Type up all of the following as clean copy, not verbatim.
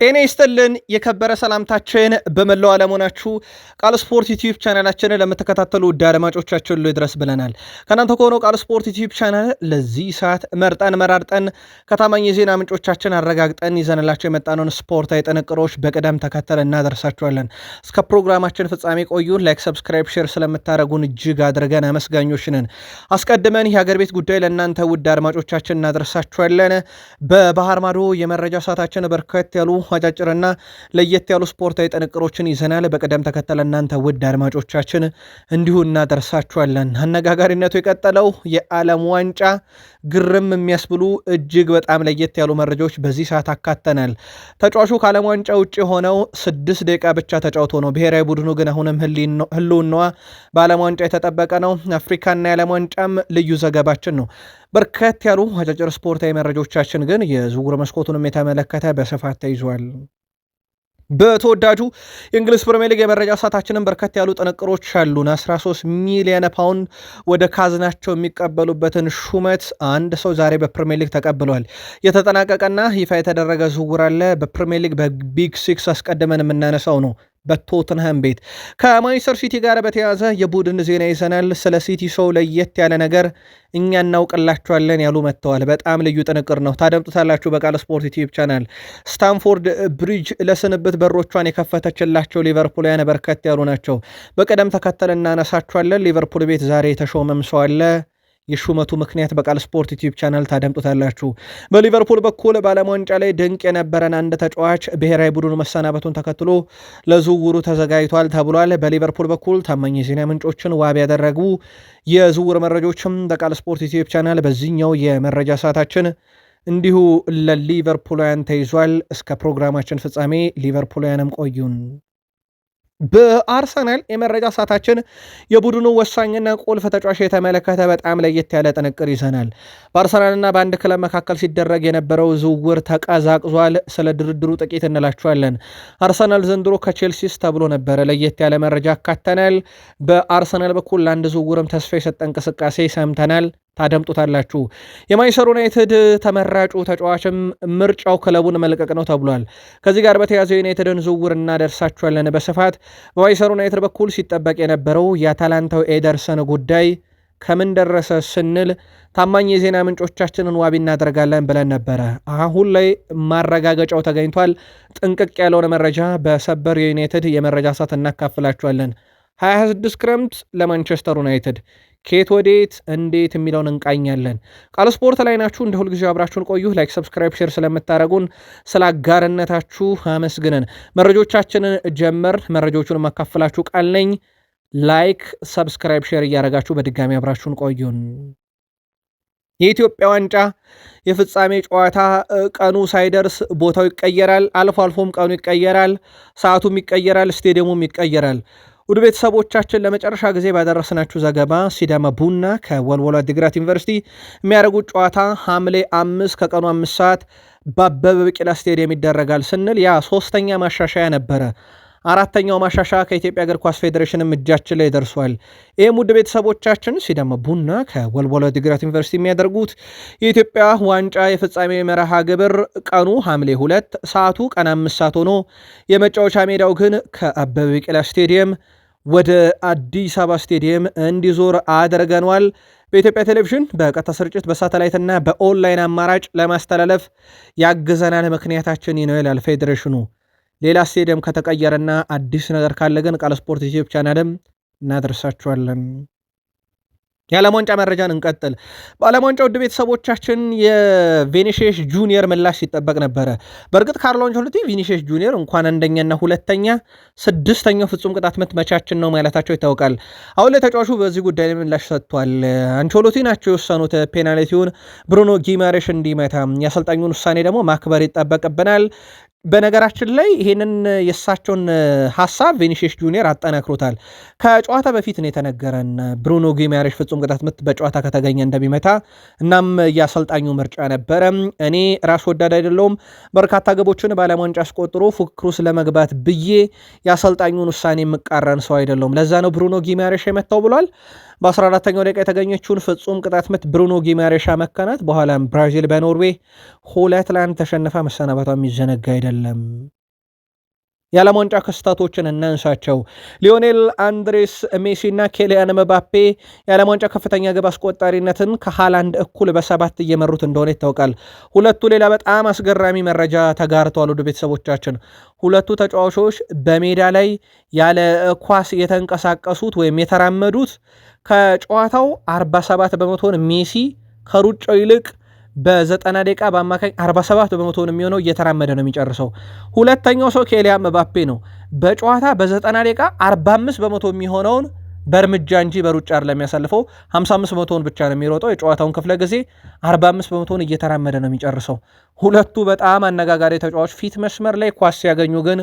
ጤና ይስጥልን የከበረ ሰላምታችን በመላው ዓለም ሆናችሁ ቃል ስፖርት ዩቲዩብ ቻናላችንን ለምትከታተሉ ውድ አድማጮቻችን ሁሉ ይድረስ ብለናል። ከእናንተ ከሆነው ቃል ስፖርት ዩቲዩብ ቻናል ለዚህ ሰዓት መራርጠን ከታማኝ የዜና ምንጮቻችን አረጋግጠን ይዘንላቸው የመጣነውን ስፖርታዊ ጥንቅሮች በቅደም ተከተል እናደርሳችኋለን። እስከ ፕሮግራማችን ፍጻሜ ቆዩን። ላይክ፣ ሰብስክራይብ፣ ሼር ስለምታደረጉን እጅግ አድርገን አመስጋኞች ነን። አስቀድመን የሀገር ቤት ጉዳይ ለእናንተ ውድ አድማጮቻችን እናደርሳችኋለን። በባህር ማዶ የመረጃ ሰዓታችን በርከት ያሉ አጫጭርና ለየት ያሉ ስፖርታዊ ጥንቅሮችን ይዘናል። በቅደም ተከተል እናንተ ውድ አድማጮቻችን እንዲሁ እናደርሳችኋለን። አነጋጋሪነቱ የቀጠለው የዓለም ዋንጫ ግርም የሚያስብሉ እጅግ በጣም ለየት ያሉ መረጃዎች በዚህ ሰዓት አካተናል። ተጫዋቹ ከዓለም ዋንጫ ውጭ ሆነው 6 ደቂቃ ብቻ ተጫውቶ ነው። ብሔራዊ ቡድኑ ግን አሁንም ህልውናዋ በዓለም ዋንጫ የተጠበቀ ነው። አፍሪካና የዓለም ዋንጫም ልዩ ዘገባችን ነው። በርከት ያሉ አጫጭር ስፖርታዊ መረጃዎቻችን ግን የዝውውር መስኮቱንም የተመለከተ በስፋት ተይዟል። በተወዳጁ የእንግሊዝ ፕሪሚየር ሊግ የመረጃ ሰዓታችንን በርከት ያሉ ጥንቅሮች አሉን። 13 ሚሊዮን ፓውንድ ወደ ካዝናቸው የሚቀበሉበትን ሹመት አንድ ሰው ዛሬ በፕሪሚየር ሊግ ተቀብሏል። የተጠናቀቀና ይፋ የተደረገ ዝውውር አለ። በፕሪሚየር ሊግ በቢግ ሲክስ አስቀድመን የምናነሳው ነው። በቶትንሃም ቤት ከማንቸስተር ሲቲ ጋር በተያያዘ የቡድን ዜና ይዘናል። ስለ ሲቲ ሰው ለየት ያለ ነገር እኛ እናውቅላችኋለን ያሉ መጥተዋል። በጣም ልዩ ጥንቅር ነው፣ ታደምጡታላችሁ በቃል ስፖርት ዩቲዩብ ቻናል። ስታንፎርድ ብሪጅ ለስንብት በሮቿን የከፈተችላቸው ሊቨርፑልያን በርከት ያሉ ናቸው። በቅደም ተከተል እናነሳችኋለን። ሊቨርፑል ቤት ዛሬ የተሾመም ሰው አለ። የሹመቱ ምክንያት በቃል ስፖርት ዩቲዩብ ቻናል ታደምጡታላችሁ። በሊቨርፑል በኩል በዓለም ዋንጫ ላይ ድንቅ የነበረን አንድ ተጫዋች ብሔራዊ ቡድኑ መሰናበቱን ተከትሎ ለዝውውሩ ተዘጋጅቷል ተብሏል። በሊቨርፑል በኩል ታማኝ የዜና ምንጮችን ዋቢ ያደረጉ የዝውውር መረጃዎችም በቃል ስፖርት ዩቲዩብ ቻናል በዚህኛው የመረጃ ሰዓታችን እንዲሁ ለሊቨርፑልያን ተይዟል። እስከ ፕሮግራማችን ፍጻሜ ሊቨርፑልያንም ቆዩን። በአርሰናል የመረጃ ሰዓታችን የቡድኑ ወሳኝና ቁልፍ ተጫዋች የተመለከተ በጣም ለየት ያለ ጥንቅር ይዘናል። በአርሰናልና በአንድ ክለብ መካከል ሲደረግ የነበረው ዝውውር ተቀዛቅዟል። ስለ ድርድሩ ጥቂት እንላችኋለን። አርሰናል ዘንድሮ ከቼልሲስ ተብሎ ነበረ። ለየት ያለ መረጃ አካተናል። በአርሰናል በኩል ለአንድ ዝውውርም ተስፋ የሰጠ እንቅስቃሴ ሰምተናል። ታደምጡታላችሁ። የማንቸስተር ዩናይትድ ተመራጩ ተጫዋችም ምርጫው ክለቡን መልቀቅ ነው ተብሏል። ከዚህ ጋር በተያያዘ ዩናይትድን ዝውውር እናደርሳችኋለን በስፋት። በማንቸስተር ዩናይትድ በኩል ሲጠበቅ የነበረው የአታላንታው ኤደርሰን ጉዳይ ከምን ደረሰ ስንል ታማኝ የዜና ምንጮቻችንን ዋቢ እናደርጋለን ብለን ነበረ። አሁን ላይ ማረጋገጫው ተገኝቷል። ጥንቅቅ ያለውን መረጃ በሰበር የዩናይትድ የመረጃ ሰዓት እናካፍላችኋለን። 26 ክረምት ለማንቸስተር ዩናይትድ ከየት ወዴት እንዴት የሚለውን እንቃኛለን። ቃል ስፖርት ላይ ናችሁ። እንደ ሁልጊዜው አብራችሁን ቆዩ። ላይክ፣ ሰብስክራይብ፣ ሼር ስለምታደረጉን ስለ አጋርነታችሁ አመስግነን መረጆቻችንን ጀመር። መረጆቹን ማካፈላችሁ ቃል ነኝ። ላይክ፣ ሰብስክራይብ፣ ሼር እያደረጋችሁ በድጋሚ አብራችሁን ቆዩን። የኢትዮጵያ ዋንጫ የፍጻሜ ጨዋታ ቀኑ ሳይደርስ ቦታው ይቀየራል። አልፎ አልፎም ቀኑ ይቀየራል፣ ሰዓቱም ይቀየራል፣ ስቴዲየሙም ይቀየራል። ውድ ቤተሰቦቻችን ለመጨረሻ ጊዜ ባደረስናችሁ ዘገባ ሲዳማ ቡና ከወልወሎ ዓዲግራት ዩኒቨርሲቲ የሚያደርጉት ጨዋታ ሐምሌ 5 ከቀኑ 5 ሰዓት በአበበ ቢቂላ ስቴዲየም ይደረጋል ስንል ያ 3ኛ ማሻሻያ ነበረ። 4ኛው ማሻሻያ ከኢትዮጵያ እግር ኳስ ፌዴሬሽንም እጃችን ላይ ደርሷል። ይህም ውድ ቤተሰቦቻችን ሲዳማ ቡና ከወልወሎ ዓዲግራት ዩኒቨርሲቲ የሚያደርጉት የኢትዮጵያ ዋንጫ የፍጻሜ መርሃ ግብር ቀኑ ሐምሌ 2 ሰዓቱ ቀን 5 ሰዓት ሆኖ የመጫወቻ ሜዳው ግን ከአበበ ቢቂላ ስቴዲየም ወደ አዲስ አበባ ስቴዲየም እንዲዞር አድርገኗል። በኢትዮጵያ ቴሌቪዥን በቀጥታ ስርጭት በሳተላይትና በኦንላይን አማራጭ ለማስተላለፍ ያግዘናል። ምክንያታችን ነው ይላል ፌዴሬሽኑ። ሌላ ስቴዲየም ከተቀየረና አዲስ ነገር ካለ ግን ቃል ስፖርት ዩቲዩብ ቻናልም እናደርሳችኋለን። የዓለም ዋንጫ መረጃን እንቀጥል። በዓለም ዋንጫ ውድ ቤተሰቦቻችን የቪኒሺየስ ጁኒየር ምላሽ ሲጠበቅ ነበረ። በእርግጥ ካርሎ አንቸሎቲ ቪኒሺየስ ጁኒየር እንኳን አንደኛና ሁለተኛ 6ኛው ፍጹም ቅጣት ምት መቻችን ነው ማለታቸው ይታወቃል። አሁን ላይ ተጫዋቹ በዚህ ጉዳይ ላይ ምላሽ ሰጥቷል። አንቸሎቲ ናቸው የወሰኑት ፔናልቲውን ብሩኖ ጊማሬሽ እንዲመታ። የአሰልጣኙን ውሳኔ ደግሞ ማክበር ይጠበቅብናል። በነገራችን ላይ ይህንን የእሳቸውን ሀሳብ ቪኒሺየስ ጁኒየር አጠናክሮታል። ከጨዋታ በፊት ነው የተነገረን ብሩኖ ጊማሬሽ ፍጹም ቅጣት ምት በጨዋታ ከተገኘ እንደሚመታ። እናም የአሰልጣኙ ምርጫ ነበረ። እኔ ራስ ወዳድ አይደለውም፣ በርካታ ግቦችን በዓለም ዋንጫ አስቆጥሮ ፉክክሩ ስለመግባት ብዬ የአሰልጣኙን ውሳኔ የምቃረን ሰው አይደለውም፣ ለዛ ነው ብሩኖ ጊማሬሽ የመታው ብሏል። በ14ኛው ደቂቃ የተገኘችውን ፍጹም ቅጣት ምት ብሩኖ ጊማሬሽ መከናት። በኋላም ብራዚል በኖርዌይ 2-1 ተሸንፋ መሰናበቷ የሚዘነጋ አይደለም። የዓለም ዋንጫ ክስተቶችን እናንሳቸው። ሊዮኔል አንድሬስ ሜሲ እና ኬሊያን መባፔ የዓለም ዋንጫ ከፍተኛ ግብ አስቆጣሪነትን ከሃላንድ እኩል በ7 እየመሩት እንደሆነ ይታወቃል። ሁለቱ ሌላ በጣም አስገራሚ መረጃ ተጋርተዋል። ወደ ቤተሰቦቻችን ሁለቱ ተጫዋቾች በሜዳ ላይ ያለ ኳስ የተንቀሳቀሱት ወይም የተራመዱት ከጨዋታው 47 በመቶን ሜሲ ከሩጫው ይልቅ በ90 ደቂቃ በአማካኝ 47 በመቶውን የሚሆነው እየተራመደ ነው የሚጨርሰው። ሁለተኛው ሰው ኬሊያን መባፔ ነው። በጨዋታ በ90 ደቂቃ 45 በመቶ የሚሆነውን በእርምጃ እንጂ በሩጫ አይደለም የሚያሳልፈው። 55 በመቶውን ብቻ ነው የሚሮጠው። የጨዋታውን ክፍለ ጊዜ 45 በመቶውን እየተራመደ ነው የሚጨርሰው። ሁለቱ በጣም አነጋጋሪ ተጫዋች ፊት መስመር ላይ ኳስ ሲያገኙ ግን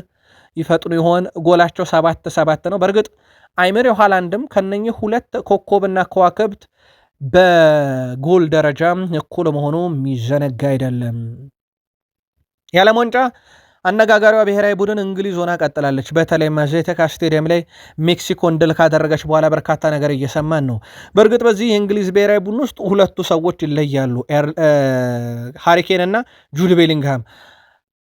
ይፈጥኑ ይሆን? ጎላቸው 7-7 ነው። በእርግጥ አይምር ሃላንድም ከነኚህ ሁለት ኮከብና ከዋክብት በጎል ደረጃ እኩል መሆኑ የሚዘነጋ አይደለም። የዓለም ዋንጫ አነጋጋሪዋ ብሔራዊ ቡድን እንግሊዝ ሆና ቀጥላለች። በተለይ አዜቴካ ስቴዲየም ላይ ሜክሲኮን ድል ካደረገች በኋላ በርካታ ነገር እየሰማን ነው። በእርግጥ በዚህ የእንግሊዝ ብሔራዊ ቡድን ውስጥ ሁለቱ ሰዎች ይለያሉ፣ ሃሪኬን እና ጁድ ቤሊንግሃም።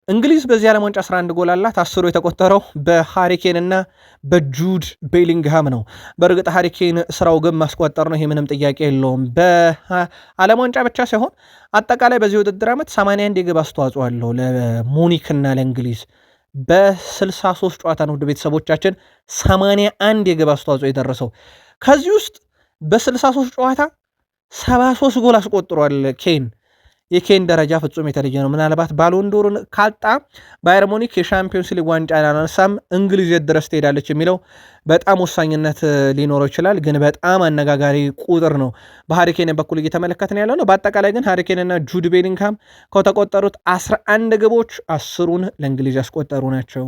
እንግሊዝ በዚህ ዓለም ዋንጫ 11 ጎል አላት። 10 የተቆጠረው በሃሪኬን እና በጁድ ቤሊንግሃም ነው። በእርግጥ ሃሪኬን ስራው ግን ማስቆጠር ነው፣ ይሄ ምንም ጥያቄ የለውም። በዓለም ዋንጫ ብቻ ሳይሆን አጠቃላይ በዚህ ውድድር ዓመት 81 የግብ አስተዋጽኦ አለው ለሙኒክ እና ለእንግሊዝ በ63 ጨዋታ ነው። ውድ ቤተሰቦቻችን 81 የግብ አስተዋጽኦ የደረሰው ከዚህ ውስጥ በ63 ጨዋታ 73 ጎል አስቆጥሯል ኬን። የኬን ደረጃ ፍጹም የተለየ ነው። ምናልባት ባሎንዶርን ካልጣ ባየር ሙኒክ የሻምፒዮንስ ሊግ ዋንጫ አላነሳም፣ እንግሊዝ የት ድረስ ትሄዳለች የሚለው በጣም ወሳኝነት ሊኖረው ይችላል። ግን በጣም አነጋጋሪ ቁጥር ነው በሃሪኬን በኩል እየተመለከትን ያለው ነው። በአጠቃላይ ግን ሃሪኬንና ጁድ ቤሊንግሃም ከተቆጠሩት 11 ግቦች 10ሩን ለእንግሊዝ ያስቆጠሩ ናቸው።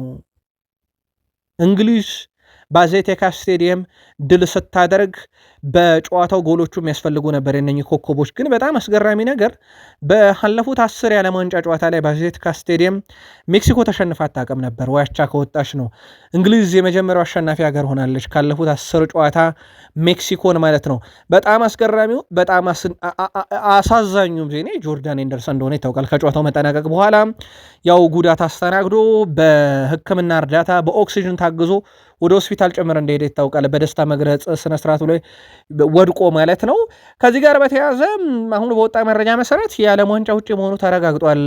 እንግሊዝ በአዜቴካ ስቴዲየም ድል ስታደርግ በጨዋታው ጎሎቹ የሚያስፈልጉ ነበር የነኚህ ኮከቦች። ግን በጣም አስገራሚ ነገር ባለፉት 10 የዓለም ዋንጫ ጨዋታ ላይ በአዜቴካ ስቴዲየም ሜክሲኮ ተሸንፋ አታውቅም ነበር፣ ወያቻ ከወጣች ነው። እንግሊዝ የመጀመሪያው አሸናፊ ሀገር ሆናለች ካለፉት 10 ጨዋታ ሜክሲኮን ማለት ነው። በጣም አስገራሚው በጣም አሳዛኙም ዜና ጆርዳን ኤንደርሰን እንደሆነ ይታወቃል። ከጨዋታው መጠናቀቅ በኋላ ያው ጉዳት አስተናግዶ በሕክምና እርዳታ በኦክሲጅን ታግዞ ወደ ሆስፒታል ጭምር እንደሄደ ይታወቃል። በደስታ መግለጽ ስነስርዓቱ ላይ ወድቆ ማለት ነው። ከዚህ ጋር በተያያዘ አሁን በወጣ መረጃ መሰረት የዓለም ዋንጫ ውጭ መሆኑ ተረጋግጧል።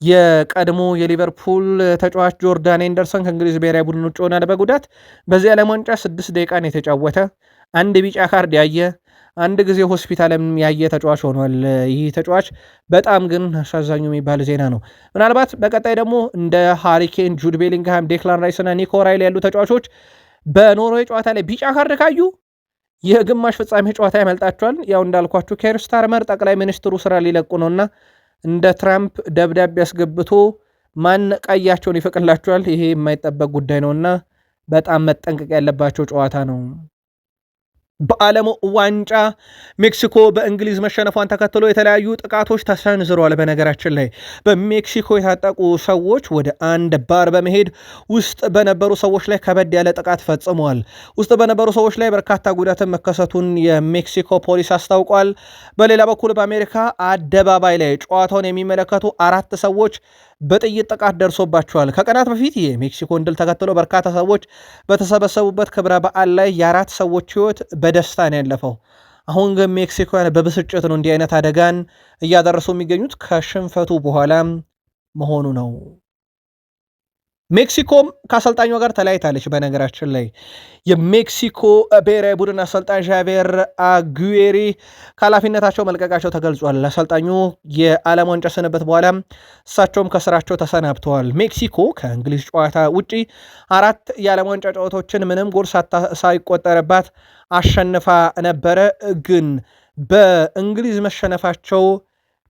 የቀድሞ የሊቨርፑል ተጫዋች ጆርዳን ኤንደርሰን ከእንግሊዝ ብሔራዊ ቡድን ውጭ ሆናል በጉዳት። በዚህ ዓለም ዋንጫ 6 ደቂቃን የተጫወተ አንድ ቢጫ ካርድ ያየ አንድ ጊዜ ሆስፒታልም ያየ ተጫዋች ሆኗል። ይህ ተጫዋች በጣም ግን አሳዛኙ የሚባል ዜና ነው። ምናልባት በቀጣይ ደግሞ እንደ ሃሪኬን፣ ጁድ ቤሊንግሃም፣ ዴክላን ራይስ እና ኒኮ ራይሊ ያሉ ተጫዋቾች በኖርዌይ ጨዋታ ላይ ቢጫ ካርድ ካዩ የግማሽ ፍጻሜ ጨዋታ ያመልጣቸዋል። ያው እንዳልኳችሁ ኬር ስታርመር ጠቅላይ ሚኒስትሩ ስራ ሊለቁ ነውና እንደ ትራምፕ ደብዳቤ ያስገብቶ ማን ቀያቸውን ይፈቅላቸዋል። ይሄ የማይጠበቅ ጉዳይ ነውና በጣም መጠንቀቅ ያለባቸው ጨዋታ ነው። በዓለም ዋንጫ ሜክሲኮ በእንግሊዝ መሸነፏን ተከትሎ የተለያዩ ጥቃቶች ተሰንዝረዋል። በነገራችን ላይ በሜክሲኮ የታጠቁ ሰዎች ወደ አንድ ባር በመሄድ ውስጥ በነበሩ ሰዎች ላይ ከበድ ያለ ጥቃት ፈጽመዋል። ውስጥ በነበሩ ሰዎች ላይ በርካታ ጉዳትን መከሰቱን የሜክሲኮ ፖሊስ አስታውቋል። በሌላ በኩል በአሜሪካ አደባባይ ላይ ጨዋታውን የሚመለከቱ 4 ሰዎች በጥይት ጥቃት ደርሶባቸዋል። ከቀናት በፊት የሜክሲኮን ድል ተከትሎ በርካታ ሰዎች በተሰበሰቡበት ክብረ በዓል ላይ የ4 ሰዎች ሕይወት በደስታ ነው ያለፈው። አሁን ግን ሜክሲኮን በብስጭት ነው እንዲህ አይነት አደጋን እያደረሱ የሚገኙት ከሽንፈቱ በኋላ መሆኑ ነው። ሜክሲኮም ከአሰልጣኟ ጋር ተለያይታለች። በነገራችን ላይ የሜክሲኮ ብሔራዊ ቡድን አሰልጣኝ ዣቬር አጉዌሪ ከኃላፊነታቸው መልቀቃቸው ተገልጿል። አሰልጣኙ የዓለም ዋንጫ ስንበት በኋላ እሳቸውም ከስራቸው ተሰናብተዋል። ሜክሲኮ ከእንግሊዝ ጨዋታ ውጪ 4 የዓለም ዋንጫ ጨዋታዎችን ምንም ጎል ሳይቆጠርባት አሸንፋ ነበረ። ግን በእንግሊዝ መሸነፋቸው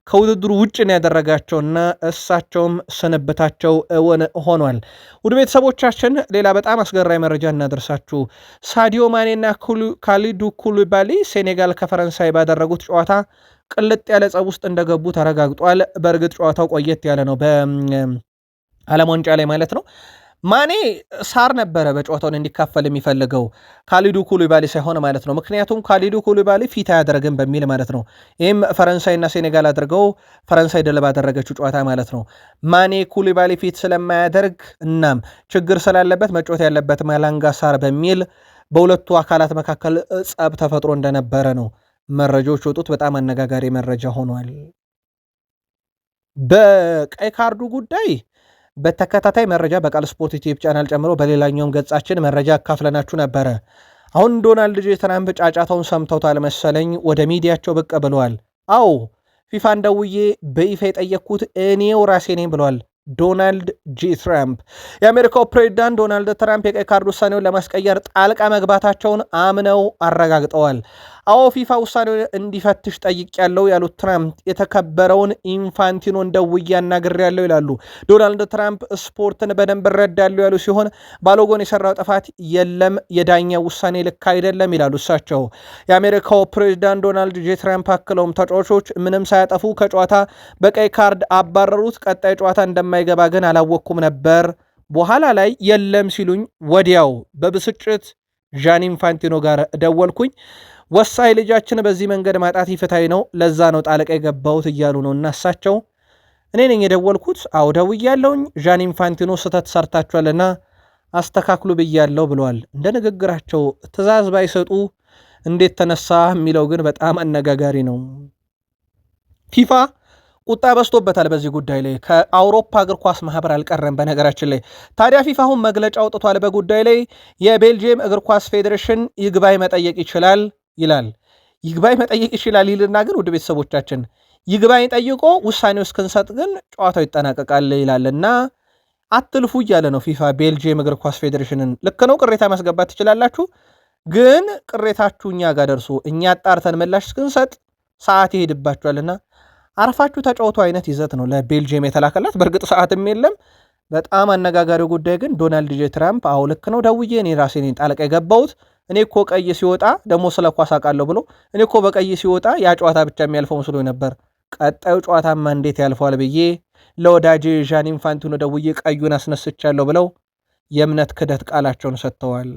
ከውድድሩ ውጭ ነው ያደረጋቸውና እሳቸውም ስንብታቸው እውን ሆኗል። ውድ ቤተሰቦቻችን ሌላ በጣም አስገራሚ መረጃ እናደርሳችሁ። ሳዲዮ ማኔና ካሊዱ ኩሊባሊ ሴኔጋል ከፈረንሳይ ባደረጉት ጨዋታ ቅልጥ ያለ ጸብ ውስጥ እንደገቡ ተረጋግጧል። በእርግጥ ጨዋታው ቆየት ያለ ነው፣ በዓለም ዋንጫ ላይ ማለት ነው። ማኔ ሳር ነበረ በጨዋታውን እንዲካፈል የሚፈልገው ካሊዱ ኩሊባሊ ሳይሆን ማለት ነው። ምክንያቱም ካሊዱ ኩሊባሊ ፊት አያደርግም በሚል ማለት ነው። ይህም ፈረንሳይና ሴኔጋል አድርገው ፈረንሳይ ድል ባደረገችው ጨዋታ ማለት ነው። ማኔ ኩሊባሊ ፊት ስለማያደርግ እናም ችግር ስላለበት መጫወት ያለበት ማላንጋ ሳር በሚል በሁለቱ አካላት መካከል ጸብ ተፈጥሮ እንደነበረ ነው መረጃዎች ወጡት። በጣም አነጋጋሪ መረጃ ሆኗል። በቀይ ካርዱ ጉዳይ በተከታታይ መረጃ በቃል ስፖርት ዩቲዩብ ቻናል ጨምሮ በሌላኛውም ገጻችን መረጃ አካፍለናችሁ ነበረ። አሁን ዶናልድ ጄ ትራምፕ ጫጫታውን ሰምተውታል መሰለኝ ወደ ሚዲያቸው ብቅ ብለዋል። አዎ ፊፋን ደውዬ በይፋ የጠየቅኩት እኔው ራሴ ነኝ ብለዋል ዶናልድ ጂ ትራምፕ። የአሜሪካው ፕሬዚዳንት ዶናልድ ትራምፕ የቀይ ካርድ ውሳኔውን ለማስቀየር ጣልቃ መግባታቸውን አምነው አረጋግጠዋል። አዎ ፊፋ ውሳኔውን እንዲፈትሽ ጠይቄያለሁ ያሉት ትራምፕ የተከበረውን ኢንፋንቲኖን ደውዬ አናግሬያለሁ ይላሉ። ዶናልድ ትራምፕ ስፖርትን በደንብ እረዳለሁ ያሉ ሲሆን ባሎጎን የሰራው ጥፋት የለም፣ የዳኛው ውሳኔ ልክ አይደለም ይላሉ እሳቸው። የአሜሪካው ፕሬዚዳንት ዶናልድ ጄ ትራምፕ አክለውም ተጫዋቾች ምንም ሳያጠፉ ከጨዋታ በቀይ ካርድ አባረሩት፣ ቀጣይ ጨዋታ እንደማይገባ ግን አላወቅኩም ነበር፣ በኋላ ላይ የለም ሲሉኝ ወዲያው በብስጭት ዣን ኢንፋንቲኖ ጋር ደወልኩኝ። ወሳኝ ልጃችን በዚህ መንገድ ማጣት ይፍታይ ነው፣ ለዛ ነው ጣልቃ የገባሁት እያሉ ነው። እና እሳቸው እኔ ነኝ የደወልኩት፣ አዎ ደውያለሁኝ፣ ዣን ኢንፋንቲኖ ስህተት ሰርታችኋልና አስተካክሉ ብያለሁ ብለዋል። እንደ ንግግራቸው ትዕዛዝ ባይሰጡ እንዴት ተነሳ የሚለው ግን በጣም አነጋጋሪ ነው። ፊፋ ቁጣ በዝቶበታል በዚህ ጉዳይ ላይ። ከአውሮፓ እግር ኳስ ማህበር አልቀረም በነገራችን ላይ። ታዲያ ፊፋ አሁን መግለጫ አውጥቷል በጉዳይ ላይ። የቤልጅየም እግር ኳስ ፌዴሬሽን ይግባኝ መጠየቅ ይችላል ይላል። ይግባኝ መጠየቅ ይችላል ይልና ግን ውድ ቤተሰቦቻችን ይግባኝ ጠይቆ ውሳኔው እስክንሰጥ ግን ጨዋታው ይጠናቀቃል ይላልና አትልፉ እያለ ነው ፊፋ ቤልጅየም እግር ኳስ ፌዴሬሽንን። ልክ ነው፣ ቅሬታ ማስገባት ትችላላችሁ፣ ግን ቅሬታችሁ እኛ ጋር ደርሶ እኛ አጣርተን ምላሽ እስክንሰጥ ሰዓት ይሄድባችኋልና አርፋችሁ ተጫወቱ አይነት ይዘት ነው ለቤልጅየም የተላከላት። በእርግጥ ሰዓትም የለም። በጣም አነጋጋሪው ጉዳይ ግን ዶናልድ ጄ ትራምፕ አዎ ልክ ነው ደውዬ እኔ ራሴ ነኝ ጣልቃ የገባሁት፣ እኔ እኮ ቀይ ሲወጣ ደግሞ ስለ ኳስ አውቃለሁ ብሎ እኔ እኮ በቀይ ሲወጣ ያ ጨዋታ ብቻ የሚያልፈው መስሎ ነበር፣ ቀጣዩ ጨዋታማ እንዴት ያልፈዋል ብዬ ለወዳጄ ዣን ኢንፋንቲኖ ደውዬ ቀዩን አስነስቻለሁ ብለው የእምነት ክደት ቃላቸውን ሰጥተዋል።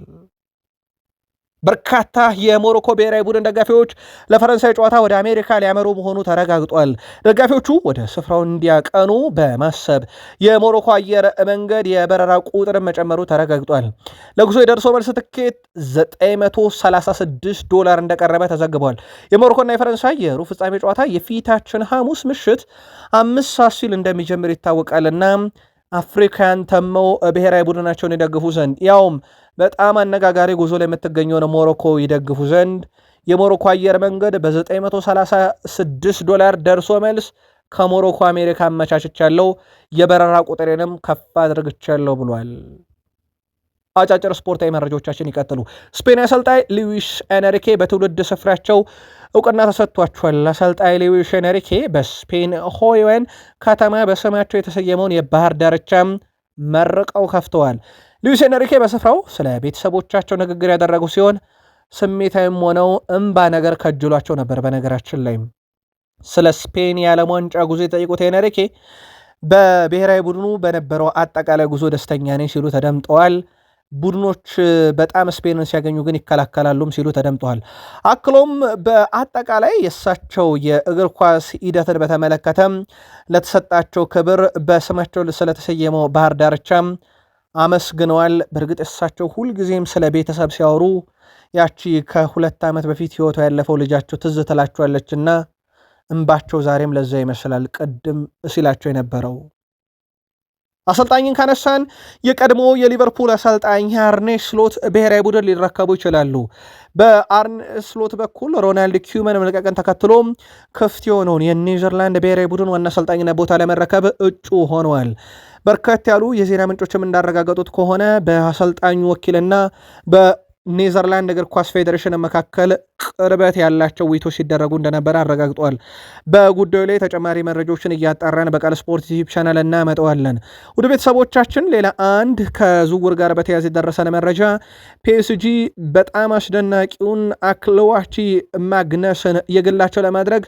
በርካታ የሞሮኮ ብሔራዊ ቡድን ደጋፊዎች ለፈረንሳይ ጨዋታ ወደ አሜሪካ ሊያመሩ መሆኑ ተረጋግጧል። ደጋፊዎቹ ወደ ስፍራው እንዲያቀኑ በማሰብ የሞሮኮ አየር መንገድ የበረራ ቁጥር መጨመሩ ተረጋግጧል። ለጉዞ የደርሶ መልስ ትኬት $936 እንደቀረበ ተዘግቧል። የሞሮኮና የፈረንሳይ የሩብ ፍጻሜ ጨዋታ የፊታችን ሐሙስ ምሽት 5 ሰዓት ሲል እንደሚጀምር ይታወቃልና አፍሪካን ተመው ብሔራዊ ቡድናቸውን ይደግፉ ዘንድ ያውም በጣም አነጋጋሪ ጉዞ ላይ የምትገኘውን ሞሮኮ ይደግፉ ዘንድ የሞሮኮ አየር መንገድ $936 ደርሶ መልስ ከሞሮኮ አሜሪካ አመቻችቻለሁ፣ የበረራ ቁጥሬንም ከፍ አድርግቻለሁ ብሏል። አጫጭር ስፖርታዊ መረጃዎቻችን ይቀጥሉ። ስፔን አሰልጣኝ ሉዊስ ኤንሪኬ በትውልድ ስፍራቸው እውቅና ተሰጥቷቸዋል። አሰልጣኝ ሉዊስ ኤንሪኬ በስፔን ሆይዌን ከተማ በስማቸው የተሰየመውን የባህር ዳርቻም መርቀው ከፍተዋል። ሉዊስ ኤንሪኬ በስፍራው ስለ ቤተሰቦቻቸው ንግግር ያደረጉ ሲሆን ስሜታዊም ሆነው እምባ ነገር ከጅሏቸው ነበር። በነገራችን ላይም ስለ ስፔን የዓለም ዋንጫ ጉዞ የጠይቁት ኤንሪኬ በብሔራዊ ቡድኑ በነበረው አጠቃላይ ጉዞ ደስተኛ ነኝ ሲሉ ተደምጠዋል። ቡድኖች በጣም ስፔንን ሲያገኙ ግን ይከላከላሉም ሲሉ ተደምጠዋል። አክሎም በአጠቃላይ የእሳቸው የእግር ኳስ ሂደትን በተመለከተም ለተሰጣቸው ክብር በስማቸው ስለተሰየመው ባህር ዳርቻም አመስግነዋል። በእርግጥ እሳቸው ሁልጊዜም ስለ ቤተሰብ ሲያወሩ ያቺ ከ2 ዓመት በፊት ህይወቷ ያለፈው ልጃቸው ትዝ ትላቸዋለችና እንባቸው ዛሬም ለዛ ይመስላል ቅድም ሲላቸው የነበረው። አሰልጣኝን ካነሳን የቀድሞ የሊቨርፑል አሰልጣኝ አርኔ ስሎት ብሔራዊ ቡድን ሊረከቡ ይችላሉ። በአርኔ ስሎት በኩል ሮናልድ ኪውመን መልቀቅን ተከትሎ ክፍት የሆነውን የኔዘርላንድ ብሔራዊ ቡድን ዋና አሰልጣኝነት ቦታ ለመረከብ እጩ ሆነዋል። በርከት ያሉ የዜና ምንጮችም እንዳረጋገጡት ከሆነ በአሰልጣኙ ወኪልና ኔዘርላንድ እግር ኳስ ፌዴሬሽን መካከል ቅርበት ያላቸው ውይይቶች ሲደረጉ እንደነበረ አረጋግጧል። በጉዳዩ ላይ ተጨማሪ መረጃዎችን እያጣራን በቃል ስፖርት ዩቲዩብ ቻናል እናመጣዋለን። ወደ ቤተሰቦቻችን ሌላ አንድ ከዝውውር ጋር በተያያዘ የደረሰን መረጃ ፒኤስጂ በጣም አስደናቂውን አክለዋቺ ማግነስን የግላቸው ለማድረግ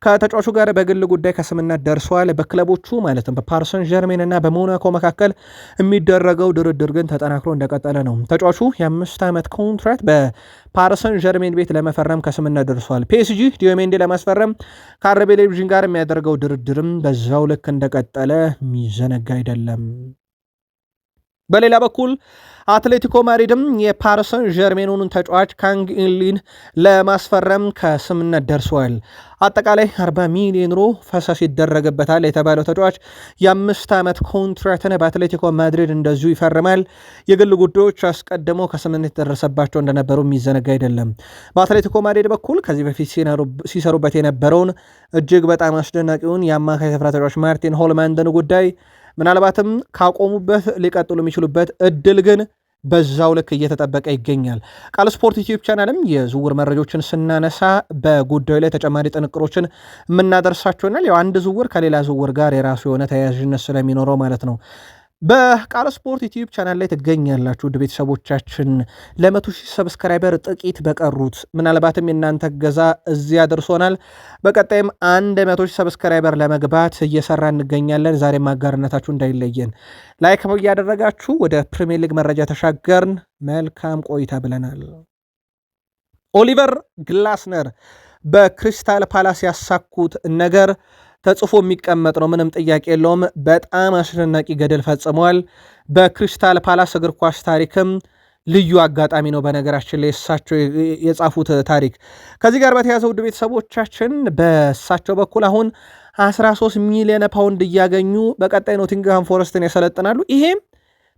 ከተጫዋቹ ጋር በግል ጉዳይ ከስምነት ደርሰዋል። በክለቦቹ ማለትም በፓሪሰን ጀርሜን እና በሞናኮ መካከል የሚደረገው ድርድር ግን ተጠናክሮ እንደቀጠለ ነው። ተጫዋቹ የ5 ዓመት ኮንትራት በፓሪሰን ጀርሜን ቤት ለመፈረም ከስምነት ደርሷል። ፒኤስጂ ዲዮሜንዲ ለማስፈረም ከአረቤ ሌቪዥን ጋር የሚያደርገው ድርድርም በዛው ልክ እንደቀጠለ የሚዘነጋ አይደለም። በሌላ በኩል አትሌቲኮ ማድሪድም የፓሪሰን ጀርሜኑን ተጫዋች ካንግ ኢንሊን ለማስፈረም ከስምነት ደርሰዋል። አጠቃላይ 40 ሚሊዮን ዩሮ ፈሰስ ይደረግበታል የተባለው ተጫዋች የ5 ዓመት ኮንትራክትን በአትሌቲኮ ማድሪድ እንደዚሁ ይፈርማል። የግል ጉዳዮች አስቀድሞ ከስምነት የተደረሰባቸው እንደነበሩ የሚዘነጋ አይደለም። በአትሌቲኮ ማድሪድ በኩል ከዚህ በፊት ሲሰሩበት የነበረውን እጅግ በጣም አስደናቂውን የአማካይ ስፍራ ተጫዋች ማርቲን ሆልማንድን ጉዳይ ምናልባትም ካቆሙበት ሊቀጥሉ የሚችሉበት እድል ግን በዛው ልክ እየተጠበቀ ይገኛል። ቃል ስፖርት ዩቲዩብ ቻናልም የዝውውር መረጃዎችን ስናነሳ በጉዳዩ ላይ ተጨማሪ ጥንቅሮችን የምናደርሳቸው ይሆናል። ያው አንድ ዝውውር ከሌላ ዝውውር ጋር የራሱ የሆነ ተያያዥነት ስለሚኖረው ማለት ነው። በቃል ስፖርት ዩቲዩብ ቻናል ላይ ትገኛላችሁ ውድ ቤተሰቦቻችን። ለ100,000 ሰብስክራይበር ጥቂት በቀሩት ምናልባትም የእናንተ ገዛ እዚያ ደርሶናል። በቀጣይም 100,000 ሰብስክራይበር ለመግባት እየሰራ እንገኛለን። ዛሬም አጋርነታችሁ እንዳይለየን ላይክ እያደረጋችሁ ወደ ፕሪሚየር ሊግ መረጃ ተሻገርን። መልካም ቆይታ ብለናል። ኦሊቨር ግላስነር በክሪስታል ፓላስ ያሳኩት ነገር ተጽፎ የሚቀመጥ ነው። ምንም ጥያቄ የለውም። በጣም አስደናቂ ገድል ፈጽመዋል። በክሪስታል ፓላስ እግር ኳስ ታሪክም ልዩ አጋጣሚ ነው። በነገራችን ላይ እሳቸው የጻፉት ታሪክ ከዚህ ጋር በተያያዘ ውድ ቤተሰቦቻችን በእሳቸው በኩል አሁን 13 ሚሊዮን ፓውንድ እያገኙ በቀጣይ ኖቲንግሃም ፎረስትን ያሰለጥናሉ። ይሄም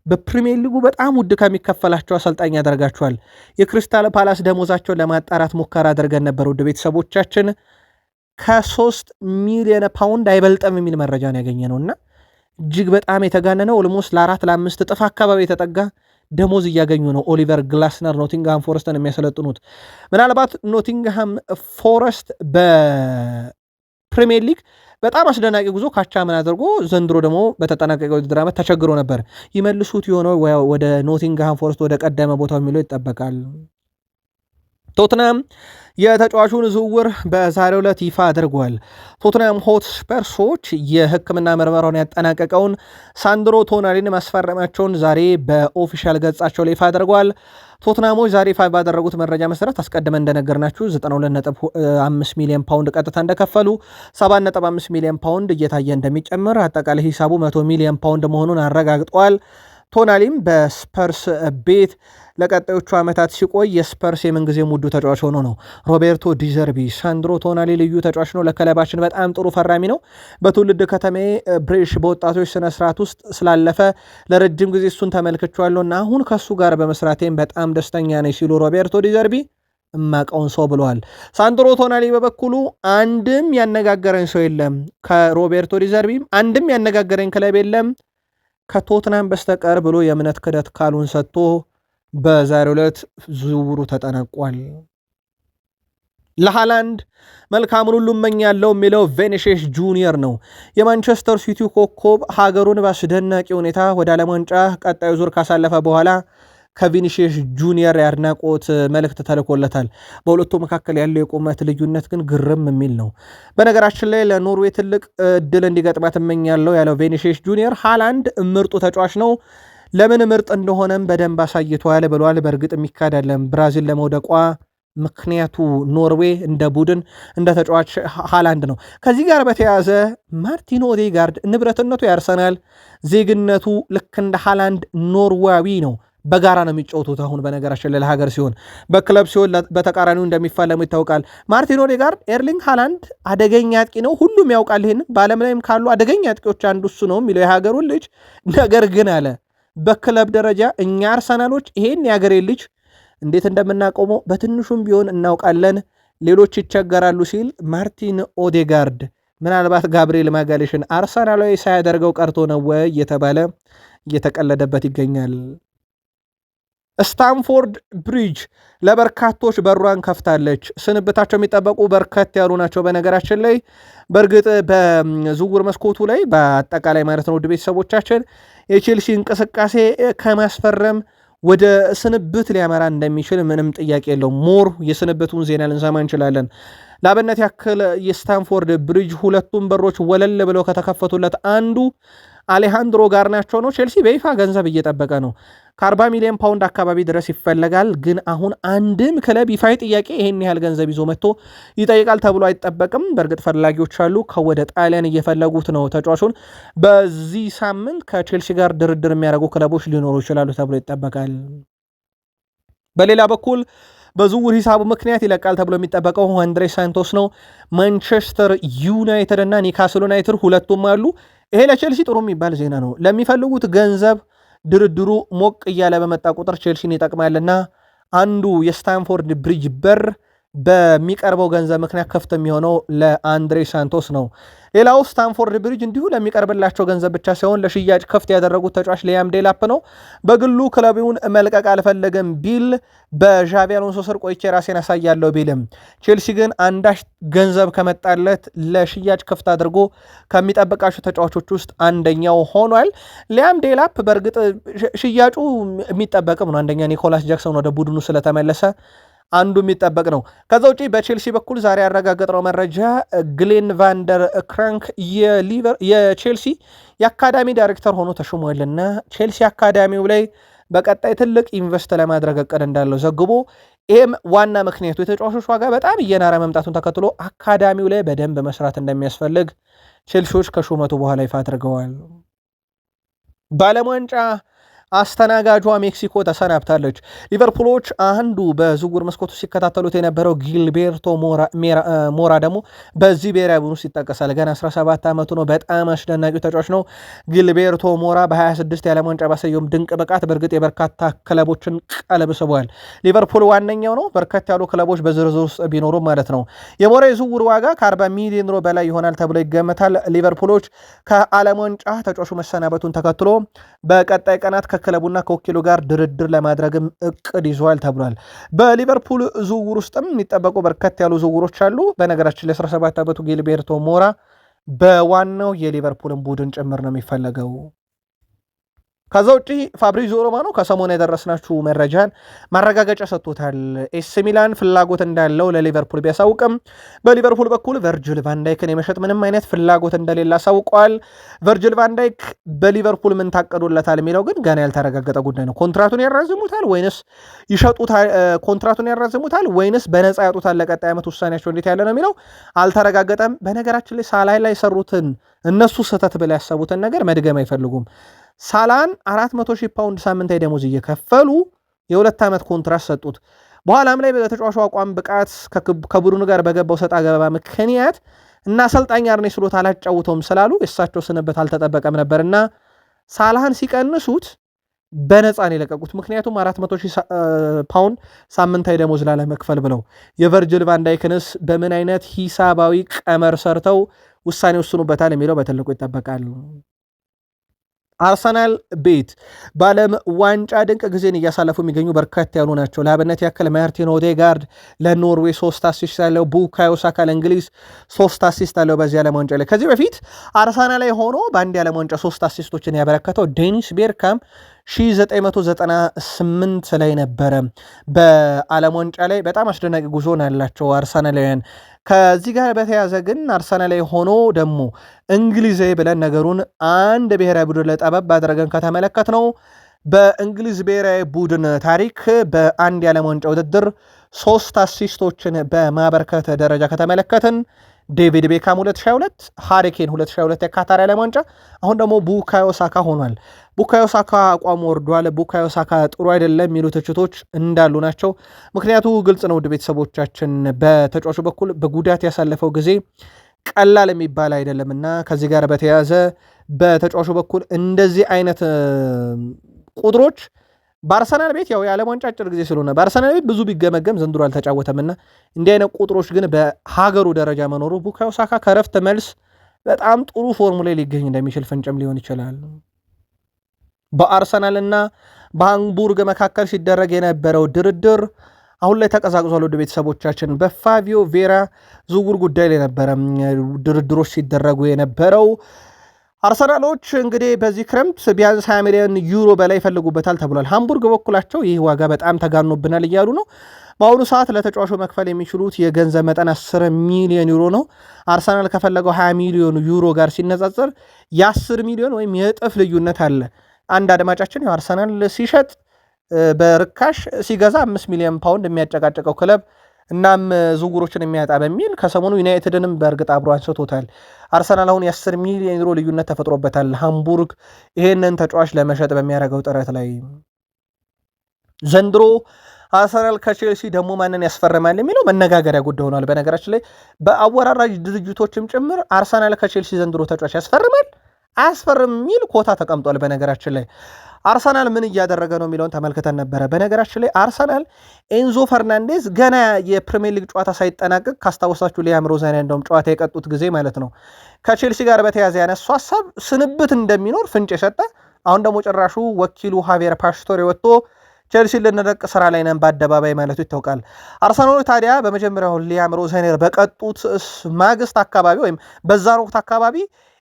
በፕሪሚየር ሊጉ በጣም ውድ ከሚከፈላቸው አሰልጣኝ ያደርጋቸዋል። የክሪስታል ፓላስ ደሞዛቸውን ለማጣራት ሙከራ አድርገን ነበር ውድ ቤተሰቦቻችን። ከ3 ሚሊዮን ፓውንድ አይበልጥም የሚል መረጃ ነው ያገኘ ነው እና እጅግ በጣም የተጋነነው ኦልሞስት ለ4-5 እጥፍ አካባቢ የተጠጋ ደሞዝ እያገኙ ነው ኦሊቨር ግላስነር ኖቲንግሃም ፎረስትን የሚያሰለጥኑት። ምናልባት ኖቲንግሃም ፎረስት በፕሪሚየር ሊግ በጣም አስደናቂ ጉዞ ካቻምን አድርጎ ዘንድሮ ደግሞ በተጠናቀቀ ውድድር ዓመት ተቸግሮ ነበር። ይመልሱት የሆነው ወደ ኖቲንግሃም ፎረስት ወደ ቀደመ ቦታው የሚለው ይጠበቃል። ቶትናም የተጫዋቹን ዝውውር በዛሬው ዕለት ይፋ አድርጓል። ቶትናም ሆትስፐርሶች የሕክምና ምርመራውን ያጠናቀቀውን ሳንድሮ ቶናሊን ማስፈረማቸውን ዛሬ በኦፊሻል ገጻቸው ላይ ይፋ አድርጓል። ቶትናሞች ዛሬ ይፋ ባደረጉት መረጃ መሰረት አስቀድመን እንደነገርናችሁ 92.5 ሚሊዮን ፓውንድ ቀጥታ እንደከፈሉ 7.5 ሚሊዮን ፓውንድ እየታየ እንደሚጨምር አጠቃላይ ሂሳቡ 100 ሚሊዮን ፓውንድ መሆኑን አረጋግጧል። ቶናሊም በስፐርስ ቤት ለቀጣዮቹ ዓመታት ሲቆይ የስፐርስ የምንጊዜም ውዱ ተጫዋች ሆኖ ነው። ሮቤርቶ ዲዘርቢ ሳንድሮ ቶናሊ ልዩ ተጫዋች ነው፣ ለክለባችን በጣም ጥሩ ፈራሚ ነው። በትውልድ ከተሜ ብሬሽ በወጣቶች ስነስርዓት ውስጥ ስላለፈ ለረጅም ጊዜ እሱን ተመልክቼዋለሁ እና አሁን ከሱ ጋር በመስራቴም በጣም ደስተኛ ነኝ ሲሉ ሮቤርቶ ዲዘርቢ እማቀውን ሰው ብለዋል። ሳንድሮ ቶናሊ በበኩሉ አንድም ያነጋገረኝ ሰው የለም፣ ከሮቤርቶ ዲዘርቢም አንድም ያነጋገረኝ ክለብ የለም ከቶትናም በስተቀር ብሎ የእምነት ክደት ካሉን ሰጥቶ በዛሬው ዕለት ዝውውሩ ተጠናቋል። ለሃላንድ መልካሙን ሁሉ እመኛለሁ የሚለው ቬኒሺየስ ጁኒየር ነው። የማንቸስተር ሲቲ ኮከብ ሀገሩን በአስደናቂ ሁኔታ ወደ ዓለም ዋንጫ ቀጣዩ ዙር ካሳለፈ በኋላ ከቪኒሺየስ ጁኒየር የአድናቆት መልእክት ተልኮለታል። በሁለቱ መካከል ያለው የቁመት ልዩነት ግን ግርም የሚል ነው። በነገራችን ላይ ለኖርዌይ ትልቅ እድል እንዲገጥማት እመኛለሁ ያለው ቬኒሺየስ ጁኒየር ሃላንድ ምርጡ ተጫዋች ነው፣ ለምን ምርጥ እንደሆነም በደንብ አሳይቷል ብሏል። በእርግጥ የሚካድ አይደለም። ብራዚል ለመውደቋ ምክንያቱ ኖርዌይ እንደ ቡድን እንደ ተጫዋች ሃላንድ ነው። ከዚህ ጋር በተያያዘ ማርቲን ኦዴጋርድ ንብረትነቱ ያርሰናል፣ ዜግነቱ ልክ እንደ ሃላንድ ኖርዌያዊ ነው። በጋራ ነው የሚጫወቱት። አሁን በነገራችን ላይ ለሀገር ሲሆን በክለብ ሲሆን በተቃራኒው እንደሚፋለሙ ይታወቃል። ማርቲን ኦዴጋርድ ኤርሊንግ ሃላንድ አደገኛ አጥቂ ነው፣ ሁሉም ያውቃል። ይህን በዓለም ላይም ካሉ አደገኛ አጥቂዎች አንዱ እሱ ነው የሚለው የሀገሩን ልጅ። ነገር ግን አለ በክለብ ደረጃ እኛ አርሰናሎች ይሄን የሀገሬ ልጅ እንዴት እንደምናቆመው በትንሹም ቢሆን እናውቃለን፣ ሌሎች ይቸገራሉ ሲል ማርቲን ኦዴጋርድ ምናልባት ጋብሪኤል ማጋሌሽን አርሰናላዊ ሳያደርገው ቀርቶ ነው ወይ እየተባለ እየተቀለደበት ይገኛል። ስታንፎርድ ብሪጅ ለበርካቶች በሯን ከፍታለች። ስንብታቸው የሚጠበቁ በርከት ያሉ ናቸው። በነገራችን ላይ በእርግጥ በዝውውር መስኮቱ ላይ በአጠቃላይ ማለት ነው ውድ ቤተሰቦቻችን የቼልሲ እንቅስቃሴ ከማስፈረም ወደ ስንብት ሊያመራ እንደሚችል ምንም ጥያቄ የለው። ሞር የስንብቱን ዜና ልንሰማ እንችላለን። ለአብነት ያክል የስታንፎርድ ብሪጅ ሁለቱም በሮች ወለል ብለው ከተከፈቱለት አንዱ አሌሃንድሮ ጋርናቾ ነው። ቼልሲ በይፋ ገንዘብ እየጠበቀ ነው። ከ40 ሚሊዮን ፓውንድ አካባቢ ድረስ ይፈለጋል። ግን አሁን አንድም ክለብ ይፋዊ ጥያቄ ይሄን ያህል ገንዘብ ይዞ መጥቶ ይጠይቃል ተብሎ አይጠበቅም። በእርግጥ ፈላጊዎች አሉ። ከወደ ጣሊያን እየፈለጉት ነው ተጫዋቹን። በዚህ ሳምንት ከቼልሲ ጋር ድርድር የሚያደርጉ ክለቦች ሊኖሩ ይችላሉ ተብሎ ይጠበቃል። በሌላ በኩል በዝውውር ሂሳቡ ምክንያት ይለቃል ተብሎ የሚጠበቀው አንድሬ ሳንቶስ ነው። ማንቸስተር ዩናይትድ እና ኒካስል ዩናይትድ ሁለቱም አሉ። ይሄ ለቼልሲ ጥሩ የሚባል ዜና ነው። ለሚፈልጉት ገንዘብ ድርድሩ ሞቅ እያለ በመጣ ቁጥር ቼልሲን ይጠቅማልና አንዱ የስታንፎርድ ብሪጅ በር በሚቀርበው ገንዘብ ምክንያት ከፍት የሚሆነው ለአንድሬ ሳንቶስ ነው። ሌላው ስታንፎርድ ብሪጅ እንዲሁ ለሚቀርብላቸው ገንዘብ ብቻ ሳይሆን ለሽያጭ ከፍት ያደረጉት ተጫዋች ሊያም ዴላፕ ነው። በግሉ ክለቡን መልቀቅ አልፈለገም ቢል በዣቪ አሎንሶ ስር ቆይቼ ራሴን አሳያለሁ ቢልም ቼልሲ ግን አንዳች ገንዘብ ከመጣለት ለሽያጭ ከፍት አድርጎ ከሚጠብቃቸው ተጫዋቾች ውስጥ አንደኛው ሆኗል። ሊያም ዴላፕ በእርግጥ ሽያጩ የሚጠበቅም ነው። አንደኛ ኒኮላስ ጃክሰን ወደ ቡድኑ ስለተመለሰ አንዱ የሚጠበቅ ነው። ከዛ ውጪ በቼልሲ በኩል ዛሬ ያረጋገጥነው መረጃ ግሌን ቫንደር ክራንክ የቼልሲ የአካዳሚ ዳይሬክተር ሆኖ ተሾሟልና ቼልሲ አካዳሚው ላይ በቀጣይ ትልቅ ኢንቨስት ለማድረግ እቅድ እንዳለው ዘግቦ ይህም ዋና ምክንያቱ የተጫዋቾች ዋጋ በጣም እየናረ መምጣቱን ተከትሎ አካዳሚው ላይ በደንብ መስራት እንደሚያስፈልግ ቼልሲዎች ከሹመቱ በኋላ ይፋ አድርገዋል። በዓለም ዋንጫ አስተናጋጇ ሜክሲኮ ተሰናብታለች። ሊቨርፑሎች አንዱ በዝውውር መስኮቱ ሲከታተሉት የነበረው ጊልቤርቶ ሞራ ደግሞ በዚህ ብሔራዊ ቡድን ውስጥ ይጠቀሳል። ገና 17 ዓመቱ ነው። በጣም አስደናቂው ተጫዋች ነው። ጊልቤርቶ ሞራ በ26 የዓለም ዋንጫ ባሳየውም ድንቅ ብቃት በእርግጥ የበርካታ ክለቦችን ቀልብ ስቧል። ሊቨርፑል ዋነኛው ነው። በርከት ያሉ ክለቦች በዝርዝር ውስጥ ቢኖሩም ማለት ነው። የሞራ የዝውውር ዋጋ ከ40 ሚሊዮን ዩሮ በላይ ይሆናል ተብሎ ይገመታል። ሊቨርፑሎች ከዓለም ዋንጫ ተጫዋቹ መሰናበቱን ተከትሎ በቀጣይ ቀናት ከክለቡና ከወኪሉ ጋር ድርድር ለማድረግም እቅድ ይዟል ተብሏል። በሊቨርፑል ዝውውር ውስጥም የሚጠበቁ በርከት ያሉ ዝውውሮች አሉ። በነገራችን ለ17 ዓመቱ ጊልቤርቶ ሞራ በዋናው የሊቨርፑልን ቡድን ጭምር ነው የሚፈለገው። ከዛ ውጪ ፋብሪዚዮ ሮማኖ ከሰሞኑ የደረስናችሁ መረጃን ማረጋገጫ ሰጥቶታል። ኤሲ ሚላን ፍላጎት እንዳለው ለሊቨርፑል ቢያሳውቅም በሊቨርፑል በኩል ቨርጅል ቫንዳይክን የመሸጥ ምንም አይነት ፍላጎት እንደሌለ አሳውቀዋል። ቨርጅል ቫንዳይክ በሊቨርፑል ምን ታቀዱለታል የሚለው ግን ገና ያልተረጋገጠ ጉዳይ ነው። ኮንትራቱን ያራዝሙታል ወይንስ ይሸጡታል? ኮንትራቱን ያራዝሙታል ወይንስ በነፃ ያጡታል? ለቀጣይ ዓመት ውሳኔያቸው እንዴት ያለ ነው የሚለው አልተረጋገጠም። በነገራችን ላይ ሳላይ ላይ ሰሩትን እነሱ ስህተት ብለው ያሰቡትን ነገር መድገም አይፈልጉም። ሳላን 400,000 ፓውንድ ሳምንታዊ ደሞዝ እየከፈሉ የ2 ዓመት ኮንትራት ሰጡት። በኋላም ላይ በተጫዋቹ አቋም ብቃት ከቡድኑ ጋር በገባው ሰጣ ገባ ምክንያት እና አሰልጣኝ አርኔ ስሎት አላጫውተውም ስላሉ የእሳቸው ስንበት አልተጠበቀም ነበርና ሳላህን ሲቀንሱት በነፃ ነው የለቀቁት። ምክንያቱም 400,000 ፓውንድ ሳምንታዊ ደሞዝ ላለመክፈል ብለው የቨርጅል ቫንዳይክንስ በምን አይነት ሂሳባዊ ቀመር ሰርተው ውሳኔ ወስኑበታል የሚለው በትልቁ ይጠበቃል። አርሰናል ቤት በዓለም ዋንጫ ድንቅ ጊዜን እያሳለፉ የሚገኙ በርከት ያሉ ናቸው። ለአብነት ያክል ማርቲን ኦዴጋርድ ለኖርዌይ 3 አሲስት ያለው፣ ቡካዮ ሳካ ለእንግሊዝ 3 አሲስት አለው በዚህ ዓለም ዋንጫ ላይ። ከዚህ በፊት አርሰናል ላይ ሆኖ በአንድ የዓለም ዋንጫ 3 አሲስቶችን ያበረከተው ዴኒስ ቤርካም 1998 ላይ ነበረ። በዓለም ዋንጫ ላይ በጣም አስደናቂ ጉዞን ያላቸው አርሰናላውያን። ከዚህ ጋር በተያዘ ግን አርሰናል ላይ ሆኖ ደግሞ እንግሊዛዊ ብለን ነገሩን አንድ ብሔራዊ ቡድን ለጠበብ አድርገን ከተመለከት ነው በእንግሊዝ ብሔራዊ ቡድን ታሪክ በአንድ የዓለም ዋንጫ ውድድር 3 አሲስቶችን በማበርከት ደረጃ ከተመለከትን ዴቪድ ቤካም 2022፣ ሃሪኬን 2022 የካታር ዓለም ዋንጫ፣ አሁን ደግሞ ቡካዮ ሳካ ሆኗል። ቡካዮ ሳካ አቋም ወርዷል፣ ቡካዮ ሳካ ጥሩ አይደለም የሚሉ ትችቶች እንዳሉ ናቸው። ምክንያቱ ግልጽ ነው። ውድ ቤተሰቦቻችን በተጫዋቹ በኩል በጉዳት ያሳለፈው ጊዜ ቀላል የሚባል አይደለምና ከዚህ ጋር በተያያዘ በተጫዋቹ በኩል እንደዚህ አይነት ቁጥሮች በአርሰናል ቤት ያው የዓለም ዋንጫ አጭር ጊዜ ስለሆነ በአርሰናል ቤት ብዙ ቢገመገም ዘንድሮ አልተጫወተምና እንዲህ አይነት ቁጥሮች ግን በሀገሩ ደረጃ መኖሩ ቡካዮ ሳካ ከረፍት መልስ በጣም ጥሩ ፎርሙላ ሊገኝ እንደሚችል ፍንጭም ሊሆን ይችላል። በአርሰናልና በሃምቡርግ መካከል ሲደረግ የነበረው ድርድር አሁን ላይ ተቀዛቅዟል። ወደ ቤተሰቦቻችን በፋቪዮ ቬራ ዝውውር ጉዳይ ላይ ነበረ ድርድሮች ሲደረጉ የነበረው። አርሰናሎች እንግዲህ በዚህ ክረምት ቢያንስ 20 ሚሊዮን ዩሮ በላይ ይፈልጉበታል ተብሏል። ሃምቡርግ በኩላቸው ይህ ዋጋ በጣም ተጋኖብናል እያሉ ነው። በአሁኑ ሰዓት ለተጫዋቹ መክፈል የሚችሉት የገንዘብ መጠን 10 ሚሊዮን ዩሮ ነው። አርሰናል ከፈለገው 20 ሚሊዮን ዩሮ ጋር ሲነጻጸር የ10 ሚሊዮን ወይም የእጥፍ ልዩነት አለ። አንድ አድማጫችን አርሰናል ሲሸጥ በርካሽ ሲገዛ 5 ሚሊዮን ፓውንድ የሚያጨቃጨቀው ክለብ እናም ዝውውሮችን የሚያጣ በሚል ከሰሞኑ ዩናይትድንም በእርግጥ አብሮ አንስቶታል። አርሰናል አሁን የ10 ሚሊዮን ዩሮ ልዩነት ተፈጥሮበታል ሃምቡርግ ይሄንን ተጫዋች ለመሸጥ በሚያደርገው ጥረት ላይ። ዘንድሮ አርሰናል ከቼልሲ ደግሞ ማንን ያስፈርማል የሚለው መነጋገሪያ ጉዳይ ሆኗል። በነገራችን ላይ በአወራራጅ ድርጅቶችም ጭምር አርሰናል ከቼልሲ ዘንድሮ ተጫዋች ያስፈርማል አያስፈርም የሚል ኮታ ተቀምጧል። በነገራችን ላይ አርሰናል ምን እያደረገ ነው የሚለውን ተመልክተን ነበረ። በነገራችን ላይ አርሰናል ኤንዞ ፈርናንዴዝ ገና የፕሪሚየር ሊግ ጨዋታ ሳይጠናቀቅ ካስታወሳችሁ ሊያም ሮዛኔ እንደውም ጨዋታ የቀጡት ጊዜ ማለት ነው ከቼልሲ ጋር በተያዘ ያነሱ ሀሳብ ስንብት እንደሚኖር ፍንጭ የሰጠ አሁን ደግሞ ጭራሹ ወኪሉ ሃቬር ፓስቶሬ ወጥቶ ቼልሲ ልንረቅ ስራ ላይ ነን በአደባባይ ማለቱ ይታወቃል። አርሰናሎች ታዲያ በመጀመሪያው ሊያም ሮዛኔ በቀጡት ማግስት አካባቢ ወይም በዛን ወቅት አካባቢ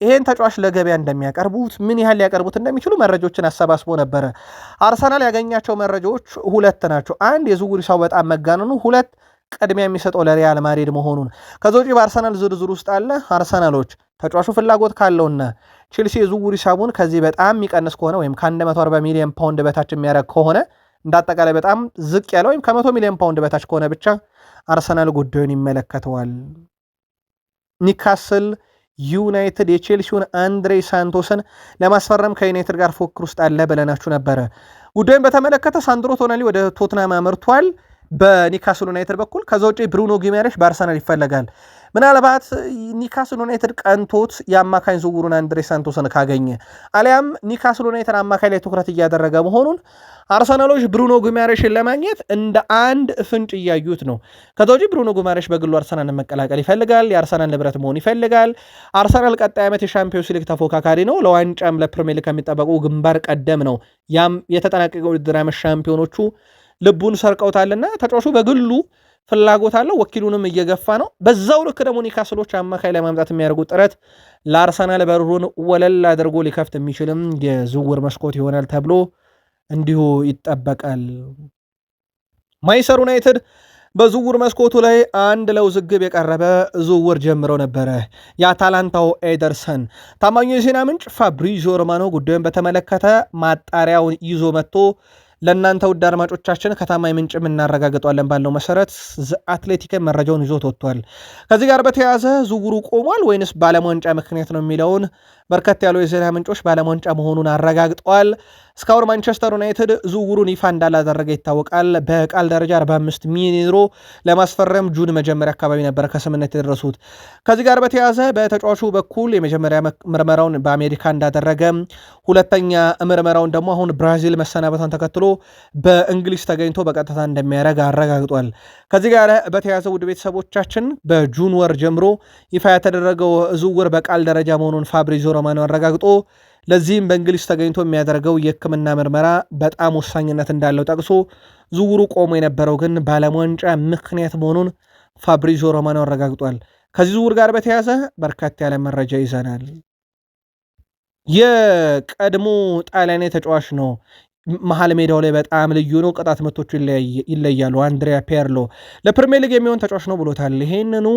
ይሄን ተጫዋች ለገበያ እንደሚያቀርቡት ምን ያህል ሊያቀርቡት እንደሚችሉ መረጃዎችን አሰባስቦ ነበረ። አርሰናል ያገኛቸው መረጃዎች ሁለት ናቸው። አንድ የዝውውር ሂሳቡ በጣም መጋነኑ፣ ሁለት ቅድሚያ የሚሰጠው ለሪያል ማድሪድ መሆኑን። ከዛ ውጪ በአርሰናል ዝርዝር ውስጥ አለ አርሰናሎች ተጫዋቹ ፍላጎት ካለውና ቼልሲ የዝውውር ሂሳቡን ከዚህ በጣም የሚቀንስ ከሆነ ወይም ከ140 ሚሊዮን ፓውንድ በታች የሚያደርግ ከሆነ እንዳጠቃላይ በጣም ዝቅ ያለ ወይም ከ100 ሚሊዮን ፓውንድ በታች ከሆነ ብቻ አርሰናል ጉዳዩን ይመለከተዋል። ኒውካስል ዩናይትድ የቼልሲውን አንድሬ ሳንቶስን ለማስፈረም ከዩናይትድ ጋር ፉክክር ውስጥ አለ ብለናችሁ ነበረ። ጉዳዩን በተመለከተ ሳንድሮ ቶናሊ ወደ ቶትናም አመርቷል በኒውካስል ዩናይትድ በኩል። ከዛ ውጪ ብሩኖ ጊማሬሽ በአርሰናል ይፈለጋል። ምናልባት ኒውካስል ዩናይትድ ቀንቶት የአማካኝ ዝውውሩን አንድሬ ሳንቶስን ካገኘ አሊያም ኒውካስል ዩናይትድ አማካኝ ላይ ትኩረት እያደረገ መሆኑን አርሰናሎች ብሩኖ ጊማሬሽን ለማግኘት እንደ አንድ ፍንጭ እያዩት ነው። ከዛ ውጪ ብሩኖ ጊማሬሽ በግሉ አርሰናልን መቀላቀል ይፈልጋል። የአርሰናል ንብረት መሆን ይፈልጋል። አርሰናል ቀጣይ ዓመት የሻምፒዮንስ ሊግ ተፎካካሪ ነው። ለዋንጫም ለፕሪሚየር ሊግ ከሚጠበቁ ግንባር ቀደም ነው። ያም የተጠናቀቀው ውድድር ዓመት ሻምፒዮኖቹ ልቡን ሰርቀውታልና ተጫዋቹ በግሉ ፍላጎት አለው። ወኪሉንም እየገፋ ነው። በዛው ልክ ደግሞ ኒውካስሎች አማካይ ለማምጣት የሚያደርጉት ጥረት ለአርሰናል በሩን ወለል አድርጎ ሊከፍት የሚችልም የዝውውር መስኮት ይሆናል ተብሎ እንዲሁ ይጠበቃል። ማንቸስተር ዩናይትድ በዝውውር መስኮቱ ላይ አንድ ለውዝግብ የቀረበ ዝውውር ጀምረው ነበረ። የአታላንታው ኤደርሰን ታማኙ የዜና ምንጭ ፋብሪዚዮ ሮማኖ ጉዳዩን በተመለከተ ማጣሪያውን ይዞ መጥቶ ለእናንተ ውድ አድማጮቻችን ከታማኝ ምንጭ እናረጋግጧለን ባለው መሰረት አትሌቲክ መረጃውን ይዞት ወጥቷል። ከዚህ ጋር በተያያዘ ዝውውሩ ቆሟል ወይንስ ባለም ዋንጫ ምክንያት ነው የሚለውን በርከት ያሉ የዜና ምንጮች ባለም ዋንጫ መሆኑን አረጋግጠዋል። እስካሁን ማንቸስተር ዩናይትድ ዝውውሩን ይፋ እንዳላደረገ ይታወቃል። በቃል ደረጃ 45 ሚሊዮን ዩሮ ለማስፈረም ጁን መጀመሪያ አካባቢ ነበረ ከስምነት የደረሱት። ከዚህ ጋር በተያያዘ በተጫዋቹ በኩል የመጀመሪያ ምርመራውን በአሜሪካ እንዳደረገ፣ ሁለተኛ ምርመራውን ደግሞ አሁን ብራዚል መሰናበቷን ተከትሎ በእንግሊዝ ተገኝቶ በቀጥታ እንደሚያደርግ አረጋግጧል። ከዚህ ጋር በተያያዘ ውድ ቤተሰቦቻችን በጁን ወር ጀምሮ ይፋ የተደረገው ዝውውር በቃል ደረጃ መሆኑን ፋብሪዚዮ ሮማኖ አረጋግጦ ለዚህም በእንግሊዝ ተገኝቶ የሚያደርገው የሕክምና ምርመራ በጣም ወሳኝነት እንዳለው ጠቅሶ ዝውውሩ ቆሞ የነበረው ግን በዓለም ዋንጫ ምክንያት መሆኑን ፋብሪዚዮ ሮማኖ አረጋግጧል። ከዚህ ዝውውር ጋር በተያያዘ በርካታ ያለ መረጃ ይዘናል። የቀድሞ ጣሊያናዊ ተጫዋች ነው። መሀል ሜዳው ላይ በጣም ልዩ ነው። ቅጣት ምቶቹ ይለያሉ። አንድሪያ ፔርሎ ለፕሪሚየር ሊግ የሚሆን ተጫዋች ነው ብሎታል። ይሄንኑ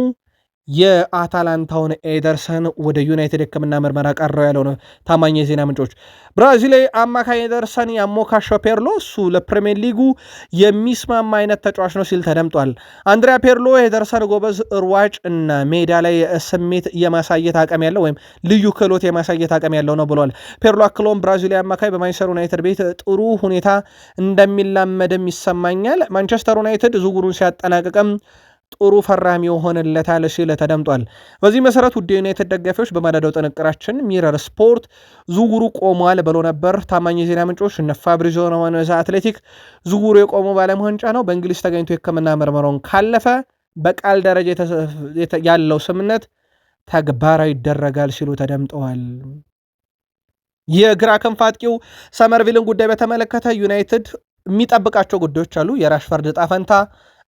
የአታላንታውን ኤደርሰን ወደ ዩናይትድ ሕክምና ምርመራ ቀረው ያለው ነው ታማኝ የዜና ምንጮች። ብራዚላዊ አማካይ ኤደርሰን ያሞካሸው ፔርሎ እሱ ለፕሪሚየር ሊጉ የሚስማማ አይነት ተጫዋች ነው ሲል ተደምጧል። አንድሪያ ፔርሎ ኤደርሰን ጎበዝ ሯጭ እና ሜዳ ላይ ስሜት የማሳየት አቅም ያለው ወይም ልዩ ክህሎት የማሳየት አቅም ያለው ነው ብሏል። ፔርሎ አክሎም ብራዚላዊ አማካይ በማንቸስተር ዩናይትድ ቤት ጥሩ ሁኔታ እንደሚላመድም ይሰማኛል። ማንቸስተር ዩናይትድ ዝውውሩን ሲያጠናቅቅም ጥሩ ፈራሚ ሆነለታል ሲል ተደምጧል። በዚህ መሰረት ውድ ዩናይትድ ደጋፊዎች በማለዳው ጥንቅራችን ሚረር ስፖርት ዝውውሩ ቆሟል ብሎ ነበር። ታማኝ የዜና ምንጮች እነ ፋብሪዚዮ ሮማኖ አትሌቲክ ዝውውሩ የቆመው በዓለም ዋንጫ ነው፣ በእንግሊዝ ተገኝቶ የሕክምና ምርመራውን ካለፈ በቃል ደረጃ ያለው ስምነት ተግባራዊ ይደረጋል ሲሉ ተደምጠዋል። የግራ ክንፍ አጥቂው ሰመርቪልን ጉዳይ በተመለከተ ዩናይትድ የሚጠብቃቸው ጉዳዮች አሉ። የራሽፈርድ ዕጣ ፈንታ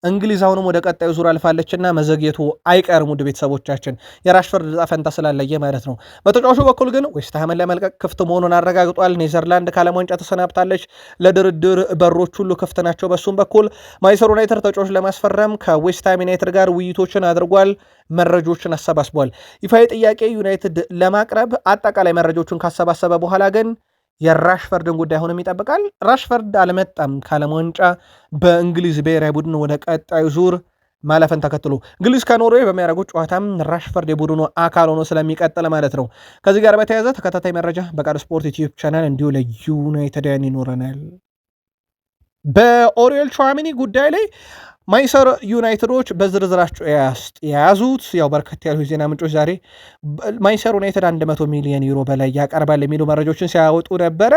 እንግሊዝ አሁንም ወደ ቀጣዩ ዙር አልፋለችና መዘግየቱ አይቀርም። ውድ ቤተሰቦቻችን የራሽፈርድ ዕጣ ፈንታ ስላለየ ማለት ነው። በተጫዋቹ በኩል ግን ዌስትሃምን ለመልቀቅ ክፍት መሆኑን አረጋግጧል። ኔዘርላንድ ከዓለም ዋንጫ ተሰናብታለች። ለድርድር በሮች ሁሉ ክፍት ናቸው። በሱም በኩል ማንቸስተር ዩናይትድ ተጫዋቹ ለማስፈረም ከዌስትሃም ዩናይትድ ጋር ውይይቶችን አድርጓል። መረጃዎችን አሰባስቧል። ይፋዊ ጥያቄ ዩናይትድ ለማቅረብ አጠቃላይ መረጃዎችን ካሰባሰበ በኋላ ግን የራሽፈርድን ጉዳይ አሁንም ይጠብቃል። ራሽፈርድ አልመጣም ከዓለም ዋንጫ በእንግሊዝ ብሔራዊ ቡድን ወደ ቀጣዩ ዙር ማለፈን ተከትሎ እንግሊዝ ከኖርዌይ በሚያደርጉት ጨዋታም ራሽፈርድ የቡድኑ አካል ሆኖ ስለሚቀጥል ማለት ነው። ከዚህ ጋር በተያያዘ ተከታታይ መረጃ በቃል ስፖርት ዩቲዩብ ቻናል እንዲሁ ለዩናይትድያን ይኖረናል። በኦሪዮል ቹዋሚኒ ጉዳይ ላይ ማንቸስተር ዩናይትዶች በዝርዝራቸው የያዙት ያው በርከት ያሉ የዜና ምንጮች ዛሬ ማንቸስተር ዩናይትድ 100 ሚሊዮን ዩሮ በላይ ያቀርባል የሚሉ መረጃዎችን ሲያወጡ ነበረ።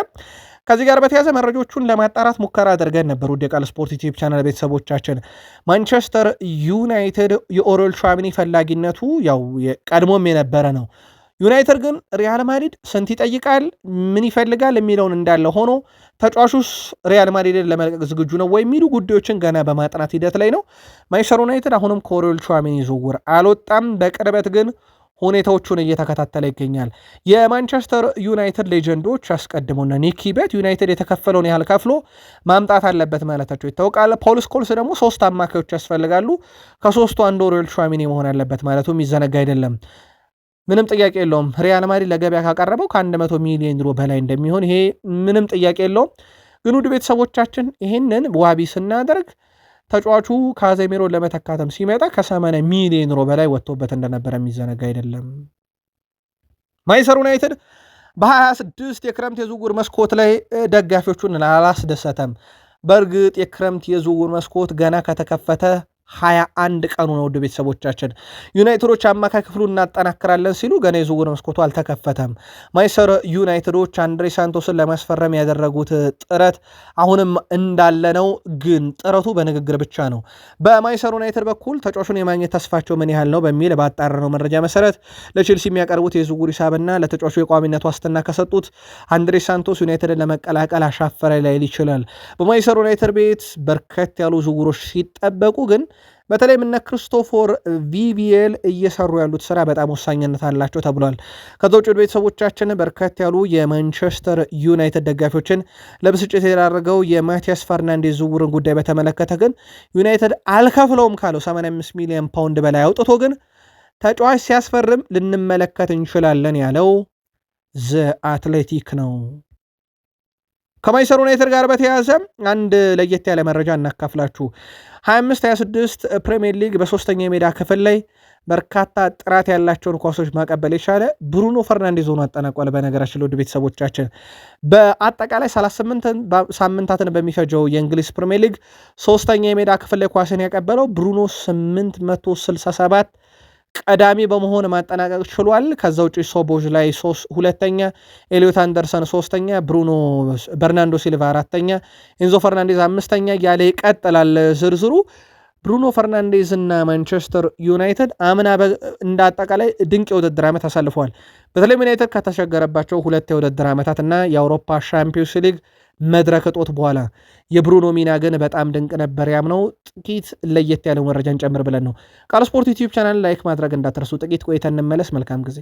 ከዚህ ጋር በተያዘ መረጃዎቹን ለማጣራት ሙከራ አድርገን ነበር። ውድ የቃል ስፖርት ዩቲዩብ ቻናል ቤተሰቦቻችን ማንቸስተር ዩናይትድ የኦሪዮል ቹዋሚኒ ፈላጊነቱ ያው ቀድሞም የነበረ ነው። ዩናይትድ ግን ሪያል ማድሪድ ስንት ይጠይቃል፣ ምን ይፈልጋል የሚለውን እንዳለ ሆኖ ተጫዋቹስ ሪያል ማድሪድን ለመልቀቅ ዝግጁ ነው ወይ የሚሉ ጉዳዮችን ገና በማጥናት ሂደት ላይ ነው። ማንቸስተር ዩናይትድ አሁንም ከኦሪዮል ቹዋሚኒ ዝውውር አልወጣም። በቅርበት ግን ሁኔታዎቹን እየተከታተለ ይገኛል። የማንቸስተር ዩናይትድ ሌጀንዶች አስቀድሞና ኒኪ ቤት ዩናይትድ የተከፈለውን ያህል ከፍሎ ማምጣት አለበት ማለታቸው ይታወቃል። ፖል ስኮልስ ደግሞ 3 አማካዮች ያስፈልጋሉ፣ ከ3ቱ አንዱ ኦሪዮል ቹዋሚኒ መሆን አለበት ማለቱ የሚዘነጋ አይደለም። ምንም ጥያቄ የለውም። ሪያል ማድሪድ ለገበያ ካቀረበው ከ100 ሚሊዮን ዩሮ በላይ እንደሚሆን ይሄ ምንም ጥያቄ የለውም። ግን ውድ ቤተሰቦቻችን ይህንን ዋቢ ስናደርግ ተጫዋቹ ካዜሚሮን ለመተካተም ሲመጣ ከ80 ሚሊዮን ዩሮ በላይ ወጥቶበት እንደነበረ የሚዘነጋ አይደለም። ማንቸስተር ዩናይትድ በ26 የክረምት የዝውውር መስኮት ላይ ደጋፊዎቹን አላስደሰተም። በእርግጥ የክረምት የዝውውር መስኮት ገና ከተከፈተ 21 ቀኑ ነው። ውድ ቤተሰቦቻችን ዩናይትዶች አማካይ ክፍሉ እናጠናክራለን ሲሉ ገና የዝውውር መስኮቱ አልተከፈተም። ማንቸስተር ዩናይትዶች አንድሬ ሳንቶስን ለማስፈረም ያደረጉት ጥረት አሁንም እንዳለ ነው፣ ግን ጥረቱ በንግግር ብቻ ነው። በማንቸስተር ዩናይትድ በኩል ተጫዋቹን የማግኘት ተስፋቸው ምን ያህል ነው በሚል ባጣራነው መረጃ መሰረት ለቼልሲ የሚያቀርቡት የዝውውር ሂሳብና ለተጫዋቹ የቋሚነት ዋስትና ከሰጡት አንድሬ ሳንቶስ ዩናይትድን ለመቀላቀል አሻፈረ ላይል ይችላል። በማንቸስተር ዩናይትድ ቤት በርከት ያሉ ዝውውሮች ሲጠበቁ ግን በተለይም እነ ክሪስቶፈር ቪቪኤል እየሰሩ ያሉት ስራ በጣም ወሳኝነት አላቸው ተብሏል። ከዛ ውጭ ቤተሰቦቻችን በርከት ያሉ የማንቸስተር ዩናይትድ ደጋፊዎችን ለብስጭት የዳረገው የማቲያስ ፈርናንዴዝ ዝውውርን ጉዳይ በተመለከተ ግን ዩናይትድ አልከፍለውም ካለው 85 ሚሊዮን ፓውንድ በላይ አውጥቶ ግን ተጫዋች ሲያስፈርም ልንመለከት እንችላለን ያለው ዘ አትሌቲክ ነው። ከማንቸስተር ዩናይትድ ጋር በተያያዘ አንድ ለየት ያለ መረጃ እናካፍላችሁ። 25-26 ፕሪሚየር ሊግ በሶስተኛ የሜዳ ክፍል ላይ በርካታ ጥራት ያላቸውን ኳሶች ማቀበል የቻለ ብሩኖ ፈርናንዴዝ ሆኖ አጠናቋል። በነገራችን ለውድ ቤተሰቦቻችን በአጠቃላይ 38 ሳምንታትን በሚፈጀው የእንግሊዝ ፕሪሚየር ሊግ ሶስተኛ የሜዳ ክፍል ላይ ኳስን ያቀበለው ብሩኖ 867 ቀዳሚ በመሆን ማጠናቀቅ ችሏል። ከዛ ውጭ ሶቦዥ ላይ ሁለተኛ፣ ኤሊዮት አንደርሰን ሶስተኛ፣ ብሩኖ በርናንዶ ሲልቫ አራተኛ፣ ኤንዞ ፈርናንዴዝ አምስተኛ ያለ ይቀጥላል ዝርዝሩ። ብሩኖ ፈርናንዴዝ እና ማንቸስተር ዩናይትድ አምና እንደ አጠቃላይ ድንቅ የውድድር ዓመት አሳልፈዋል። በተለይም ዩናይትድ ከተቸገረባቸው 2 የውድድር ዓመታት እና የአውሮፓ ሻምፒዮንስ ሊግ መድረክ እጦት በኋላ የብሩኖ ሚና ግን በጣም ድንቅ ነበር። ያምነው ጥቂት ለየት ያለው መረጃ እንጨምር ብለን ነው። ቃል ስፖርት ዩቲዩብ ቻናል ላይክ ማድረግ እንዳትረሱ። ጥቂት ቆይተን እንመለስ። መልካም ጊዜ